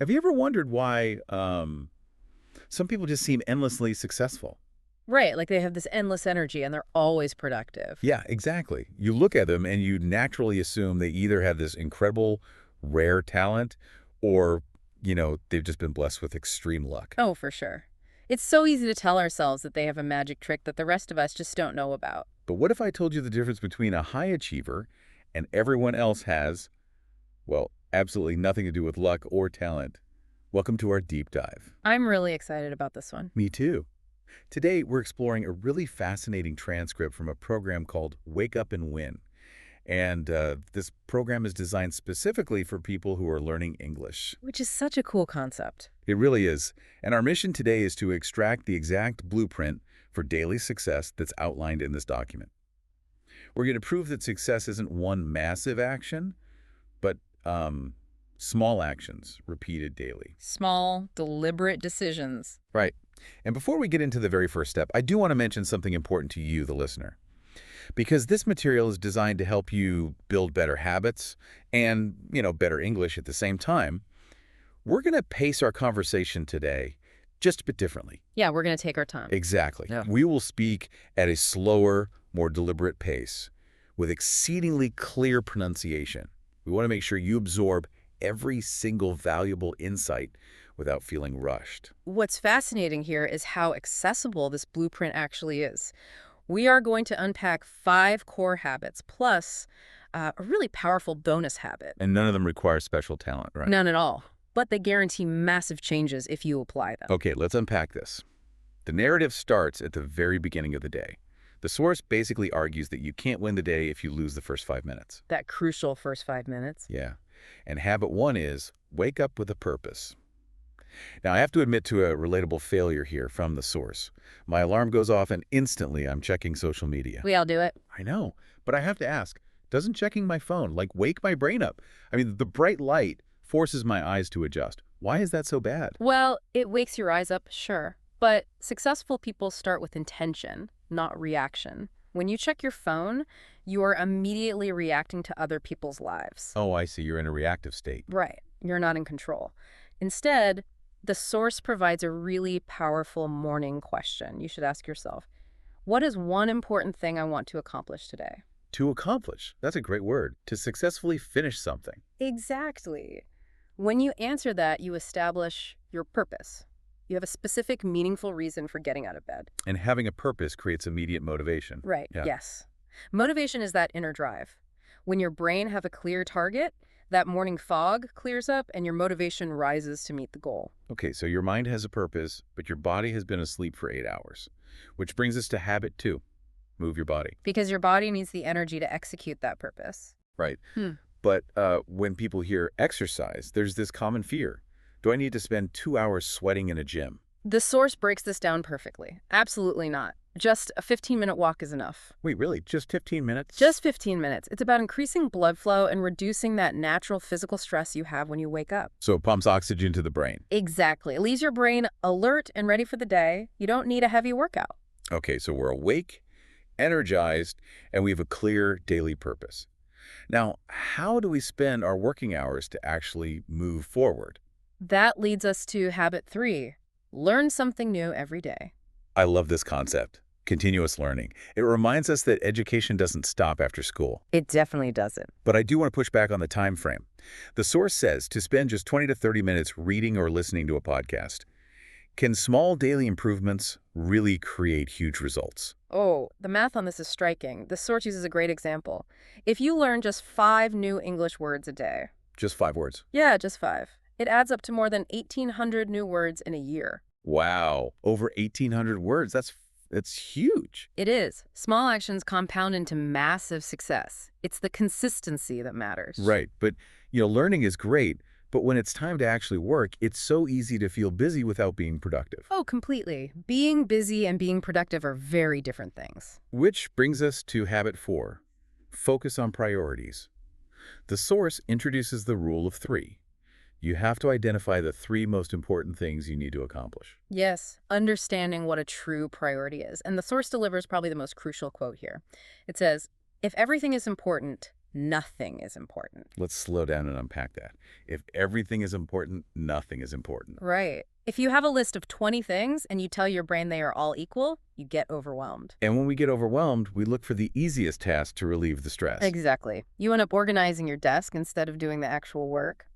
Have you ever wondered why some people just seem endlessly successful? Right, like they have this endless energy and they're always productive. Yeah, exactly. You look at them and you naturally assume they either have this incredible, rare talent or, they've just been blessed with extreme luck. Oh, for sure. It's so easy to tell ourselves that they have a magic trick that the rest of us just don't know about. But what if I told you the difference between a high achiever and everyone else has, well, absolutely nothing to do with luck or talent? Welcome to our deep dive. I'm really excited about this one. Me too. Today, we're exploring a really fascinating transcript from a program called Wake Up and Win. And this program is designed specifically for people who are learning English. Which is such a cool concept. It really is. And our mission today is to extract the exact blueprint for daily success that's outlined in this document. We're going to prove that success isn't one massive action, but small actions repeated daily. Small, deliberate decisions. Right. And before we get into the very first step, I do want to mention something important to you, the listener. Because this material is designed to help you build better habits and, better English at the same time. We're going to pace our conversation today just a bit differently. Yeah, we're going to take our time. Exactly. Yeah. We will speak at a slower, more deliberate pace with exceedingly clear pronunciation. We want to make sure you absorb every single valuable insight without feeling rushed. What's fascinating here is how accessible this blueprint actually is. We are going to unpack 5 core habits plus a really powerful bonus habit. And none of them require special talent, right? None at all. But they guarantee massive changes if you apply them. Okay, let's unpack this. The narrative starts at the very beginning of the day. The source basically argues that you can't win the day if you lose the first 5 minutes. That crucial first 5 minutes. Yeah. And habit 1 is wake up with a purpose. Now, I have to admit to a relatable failure here from the source. My alarm goes off and instantly I'm checking social media. We all do it. I know, but I have to ask, doesn't checking my phone, wake my brain up? I mean, the bright light forces my eyes to adjust. Why is that so bad? Well, it wakes your eyes up, sure. But successful people start with intention, not reaction. When you check your phone, you are immediately reacting to other people's lives. Oh, I see. You're in a reactive state. Right. You're not in control. Instead, the source provides a really powerful morning question. You should ask yourself, what is one important thing I want to accomplish today? To accomplish. That's a great word. To successfully finish something. Exactly. When you answer that, you establish your purpose. You have a specific, meaningful reason for getting out of bed. And having a purpose creates immediate motivation. Right, Yeah. yes. Motivation is that inner drive. When your brain have a clear target, that morning fog clears up and your motivation rises to meet the goal. Okay, so your mind has a purpose, but your body has been asleep for 8 hours. Which brings us to habit 2. Move your body. Because your body needs the energy to execute that purpose. Right. Hmm. But when people hear exercise, there's this common fear. Do I need to spend 2 hours sweating in a gym? The source breaks this down perfectly. Absolutely not. Just a 15-minute walk is enough. Wait, really? Just 15 minutes? Just 15 minutes. It's about increasing blood flow and reducing that natural physical stress you have when you wake up. So it pumps oxygen to the brain. Exactly. It leaves your brain alert and ready for the day. You don't need a heavy workout. Okay, so we're awake, energized, and we have a clear daily purpose. Now, how do we spend our working hours to actually move forward? That leads us to habit 3. Learn something new every day. I love this concept, continuous learning. It reminds us that education doesn't stop after school. It definitely doesn't. But I do want to push back on the time frame. The source says to spend just 20 to 30 minutes reading or listening to a podcast. Can small daily improvements really create huge results? Oh, the math on this is striking. The source uses a great example. If you learn just 5 new English words a day. Just 5 words. Yeah, just 5. It adds up to more than 1,800 new words in a year. Wow, over 1,800 words. That's huge. It is. Small actions compound into massive success. It's the consistency that matters. Right, but learning is great, but when it's time to actually work, it's so easy to feel busy without being productive. Oh, completely. Being busy and being productive are very different things. Which brings us to habit 4, focus on priorities. The source introduces the rule of 3. You have to identify the 3 most important things you need to accomplish. Yes, understanding what a true priority is. And the source delivers probably the most crucial quote here. It says, if everything is important, nothing is important. Let's slow down and unpack that. If everything is important, nothing is important. Right. If you have a list of 20 things and you tell your brain they are all equal, you get overwhelmed. And when we get overwhelmed, we look for the easiest task to relieve the stress. Exactly. You end up organizing your desk instead of doing the actual work.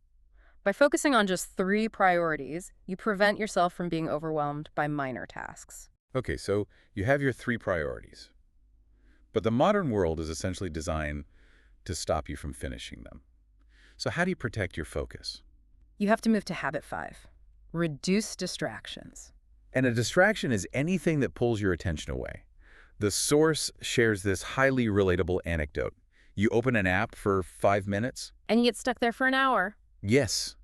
By focusing on just 3 priorities, you prevent yourself from being overwhelmed by minor tasks. Okay, so you have your 3 priorities. But the modern world is essentially designed to stop you from finishing them. So how do you protect your focus? You have to move to habit 5. Reduce distractions. And a distraction is anything that pulls your attention away. The source shares this highly relatable anecdote. You open an app for 5 minutes? And you get stuck there for an hour. Yes.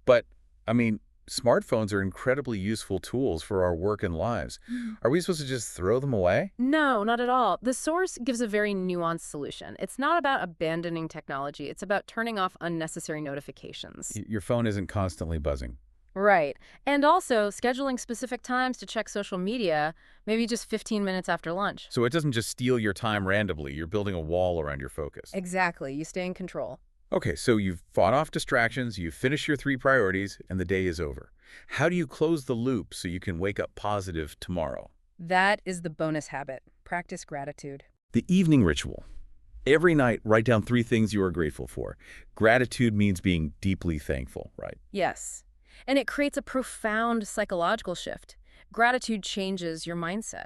But, I mean, smartphones are incredibly useful tools for our work and lives. Are we supposed to just throw them away? No, not at all. The source gives a very nuanced solution. It's not about abandoning technology. It's about turning off unnecessary notifications. Your phone isn't constantly buzzing. Right. And also scheduling specific times to check social media, maybe just 15 minutes after lunch. So it doesn't just steal your time randomly. You're building a wall around your focus. Exactly. You stay in control. Okay, so you've fought off distractions, you've finished your 3 priorities, and the day is over. How do you close the loop so you can wake up positive tomorrow? That is the bonus habit. Practice gratitude. The evening ritual. Every night, write down 3 things you are grateful for. Gratitude means being deeply thankful, right? Yes. And it creates a profound psychological shift. Gratitude changes your mindset.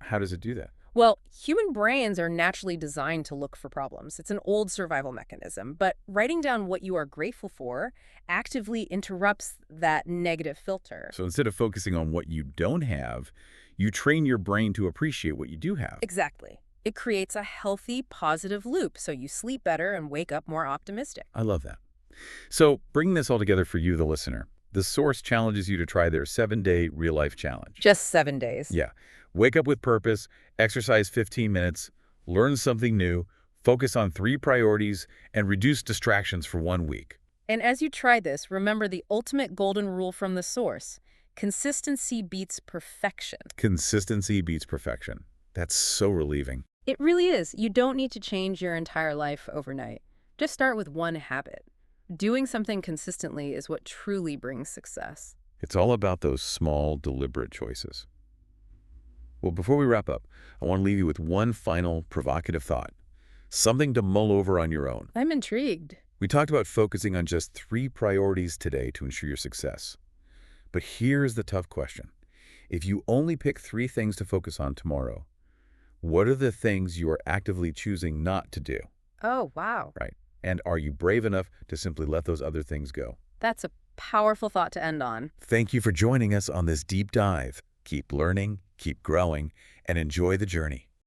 How does it do that? Well, human brains are naturally designed to look for problems. It's an old survival mechanism. But writing down what you are grateful for actively interrupts that negative filter. So instead of focusing on what you don't have, you train your brain to appreciate what you do have. Exactly. It creates a healthy, positive loop, so you sleep better and wake up more optimistic. I love that. So bringing this all together for you, the listener, the source challenges you to try their 7-day real-life challenge. Just 7 days. Yeah. Wake up with purpose, exercise 15 minutes, learn something new, focus on 3 priorities, and reduce distractions for 1 week. And as you try this, remember the ultimate golden rule from the source. Consistency beats perfection. Consistency beats perfection. That's so relieving. It really is. You don't need to change your entire life overnight. Just start with one habit. Doing something consistently is what truly brings success. It's all about those small, deliberate choices. Well, before we wrap up, I want to leave you with one final provocative thought. Something to mull over on your own. I'm intrigued. We talked about focusing on just 3 priorities today to ensure your success. But here's the tough question. If you only pick 3 things to focus on tomorrow, what are the things you are actively choosing not to do? Oh, wow. Right. And are you brave enough to simply let those other things go? That's a powerful thought to end on. Thank you for joining us on this deep dive. Keep learning, keep growing, and enjoy the journey.